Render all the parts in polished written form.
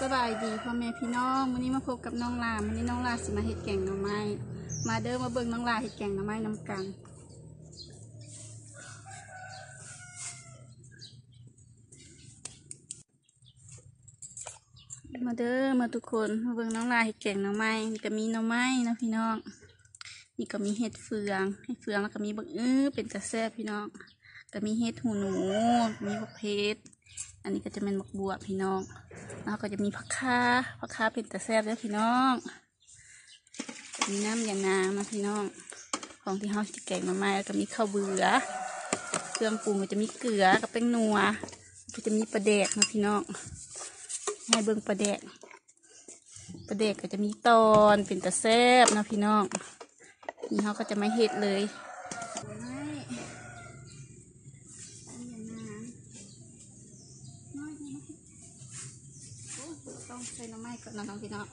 สบายดีพ่อแม่พี่น้องวันนี้มาพบกับน้องลาวันนี้น้องลาสิมาเห็ดแกงหน่อไม้มาเด้อมาเบิ่งน้องลาเห็ดแกงหน่อไม้น้ำกันมาเด้อมาทุกคนมาเบิ่งน้องลาเห็ดแกงหน่อไม้ก็มีหน่อไม้นะพี่น้องนี่ก็มีเห็ดเฟืองแล้วก็มีบักเป็นกระแซบพี่น้องก็มีเห็ดหูหนูมีบักเพชรอันนี้ก็จะเป็นบักบัวพี่น้องแล้วก็จะมีผักคาเป็นกระแซบแล้วพี่น้องมีน้ำยานามาพี่น้องของที่เขาจะแกงหน่อไม้แล้วก็มีข้าวเบื่อเครื่องปรุงก็จะมีเกลือกับแป้งนัวก็จะมีปลาแดกนะพี่น้องให้เบิ่งปลาแดกก็จะมีตอนเป็นตะแซบนะพี่น้องนี่เขาก็จะไม่เห็ดเลยต้องใส่น้ำไม้ก่อนนะน้องพี่น้อง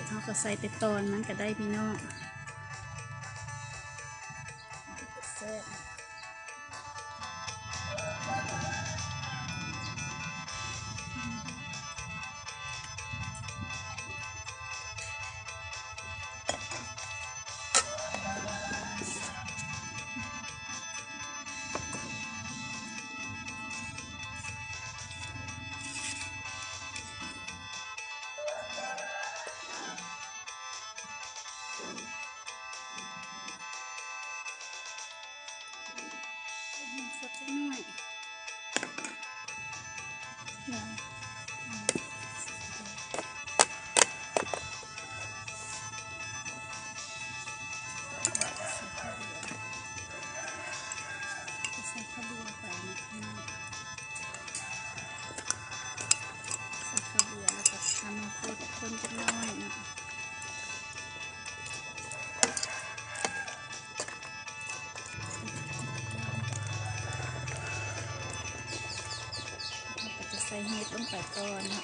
เขาก็ใส่แต่ตอนมันก็ได้พี่น้องสักหน่อยใส่ข้าวเบื่อไปนะใส่ข้าวเบื่อแล้วก็ทำให้คนจะน้อยนะใส่เห็ดลงไปก่อนนะ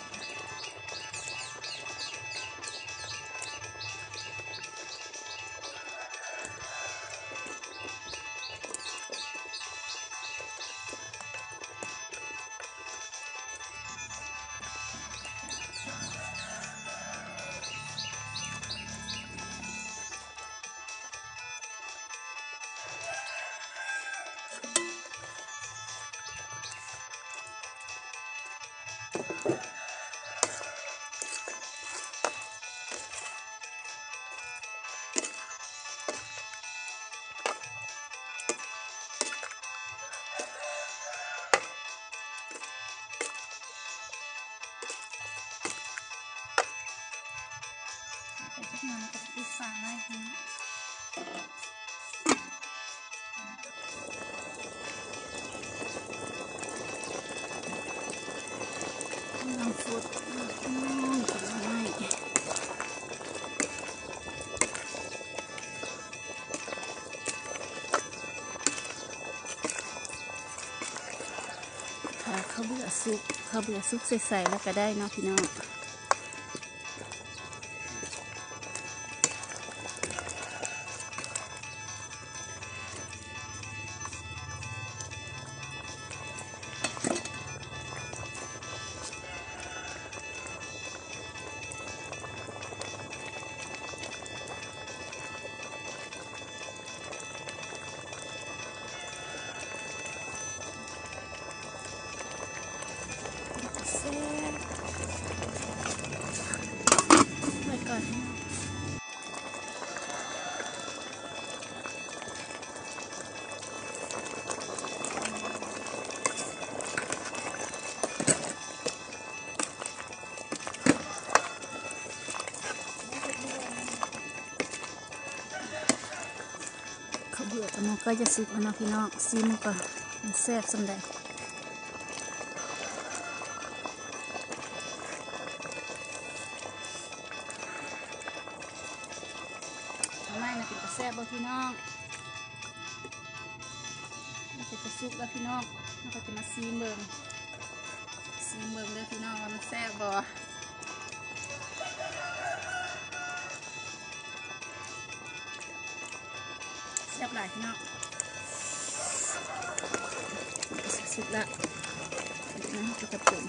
น้ำกับปิดฝาไว้นะน้ำฟุดข้าวเบื่อซุกใส่แล้วก็ได้เนาะพี่น้องแซ่บ อันนี้ก็จะสุกแล้วนะพี่น้องซีมันก่อนมันแซ่บสำเร็จเอาไม้นะเป็นกระแซ่บบ่พี่น้องมันเป็นกระสุกแล้วพี่น้องเราก็จะมาซีเบิ่งเด้อพี่น้องว่ามันแซ่บบ่แซ่บหลายพี่น้องสุกละนะก็จะปรุง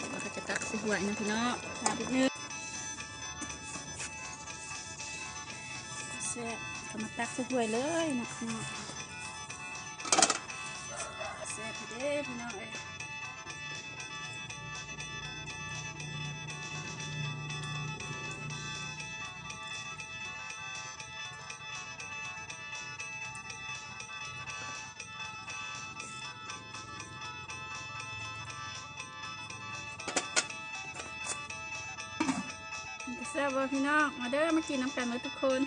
แล้วก็จะตักใส่ถ้วยนะพี่น้องทานิดนึงแซ่บก็มาตักใส่ถ้วยเลยนะพี่น้องแซ่บเด้อพี่น้องเอ้ยแซ่บบ่พี่น้องมาเด้อมากินน้ำกันเลยทุกคน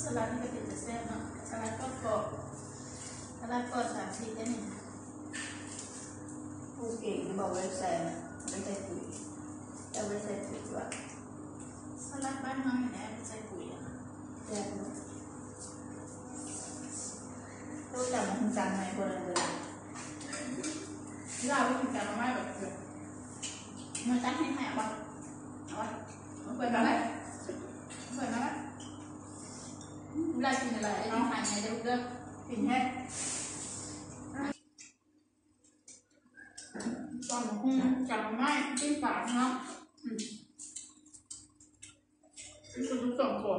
สลัดนี่ก็เป็นแซ่บเนาะสลัดก็กรอบสลัดก็30ได้นี่ผู้เก่งบอกไว้ใส่ไม่ใส่ปุ๋ยแต่ไว้ใส่ปุ๋ยว่าสลัดบ้านเราเนี่ยไม่ใส่ปุ๋ยอ่ะแซ่บเนาะรู้จักมันจังไหมคนละเลยเราไม่ถึงจังไม่แบบมันตั้งให้แม่ว่าเอาวะมันเปิดมาไหมเปิดมาไหมเวลากินอะไรน้องทานไงเดี๋ยวเริ่มกินแค่ตอนจังไม่ที่ฝาเนาะคือทุกส่วนตัว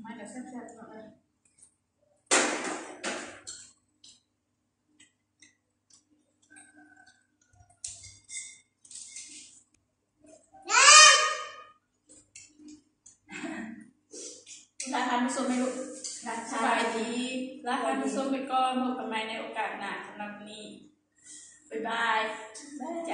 ไม่แต่แซ่บๆเลยราคาผู้ชมไม่รู้สบายดีราคาผู้ชมไปก่อนพบกันใหม่ในโอกาสหน้าสำหรับนี้บ๊ายบายได้ใจ